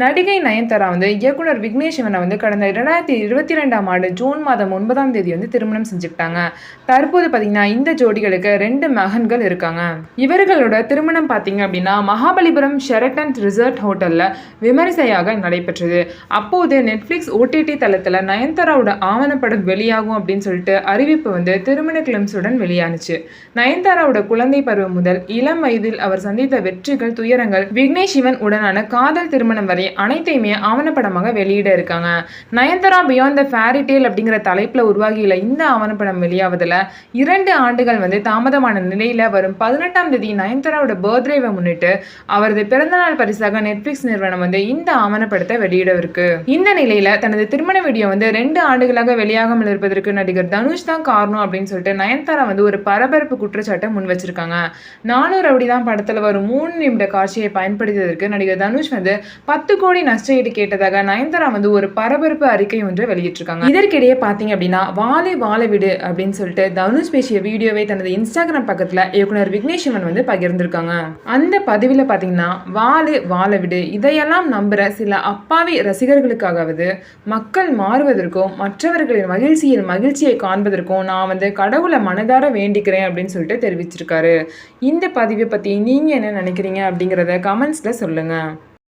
நடிகை நயன்தாரா வந்து இயக்குனர் விக்னேஷ் சிவனை வந்து கடந்த 2022ஆம் ஆண்டு ஜூன் மாதம் 9ஆம் தேதி வந்து திருமணம் செஞ்சுக்கிட்டாங்க. தற்போது பார்த்தீங்கன்னா இந்த ஜோடிகளுக்கு 2 மகன்கள் இருக்காங்க. இவர்களோட திருமணம் பார்த்தீங்க அப்படின்னா மகாபலிபுரம் ஷெரட்டன் ரிசார்ட் ஹோட்டலில் விமரிசையாக நடைபெற்றது. அப்போது நெட்ஃப்ளிக்ஸ் OTT தளத்தில் நயன்தாராவோட ஆவணப்படம் வெளியாகும் அப்படின்னு சொல்லிட்டு அறிவிப்பு வந்து திருமண கிளிம்ஸுடன் வெளியானுச்சு. நயன்தாராவோட குழந்தை பருவம் முதல் இளம் வயதில் அவர் சந்தித்த வெற்றிகள், துயரங்கள், விக்னேஷ் சிவன் உடனான காதல் திருமணம் வரை அனைத்தையுமே ஆவணப்படமாக வெளியிட இருக்காங்க. Nayanthara beyond the fairy tale அப்படிங்கிற தலைப்புல உருவாகியுள்ள இந்த ஆவணப்படம் வெளியாவதில் 2 ஆண்டுகள் வந்து தாமதமான நிலையில வரும் 18ஆம் தேதி நயன்தாராவோட பர்த்டேவை முன்னிட்டு அவரது பிறந்தநாள் பரிசாக நெட்ஃபிளிக்ஸ் நிறுவனம் வந்து இந்த ஆவணப்படத்தை வெளியிடவிருக்கு. இந்த நிலையில தனது திருமண வீடியோ வந்து 2 ஆண்டுகளாக வெளியாகாமல் இருப்பதற்கு நடிகர் தனுஷ் தான் காரணம் அப்படின்னு சொல்லிட்டு நயன்தாரா வந்து ஒரு பரபரப்பு குற்றச்சாட்டை முன் வச்சிருக்காங்க. 400 ரவுடி தான் படத்துல வரும் 3 நிமிட காட்சியை பயன்படுத்தியதற்கு நடிகர் தனுஷ் வந்து 10 கோடி நஷ்டஈடு கேட்டதாக நயன்தாரா வந்து ஒரு பரபரப்பு அறிக்கை ஒன்று வெளியிட்டிருக்காங்க. இதற்கிடையே பார்த்தீங்க அப்படின்னா வாழை வாழ விடு அப்படின்னு சொல்லிட்டு தனுஷ் பேசிய வீடியோவை தனது இன்ஸ்டாகிராம் பக்கத்தில் இயக்குனர் விக்னேஷ் சிவன் வந்து பகிர்ந்திருக்காங்க. அந்த பதிவில் பார்த்தீங்கன்னா வாழை வாழ விடு, இதையெல்லாம் நம்புற சில அப்பாவி ரசிகர்களுக்காகவது மக்கள் மாறுவதற்கும் மற்றவர்களின் மகிழ்ச்சியை காண்பதற்கும் நான் வந்து கடவுளை மனதார வேண்டிக்கிறேன் அப்படின்னு சொல்லிட்டு தெரிவிச்சிருக்காரு. இந்த பதிவை பற்றி நீங்கள் என்ன நினைக்கிறீங்க அப்படிங்கிறத கமெண்ட்ஸில் சொல்லுங்கள்.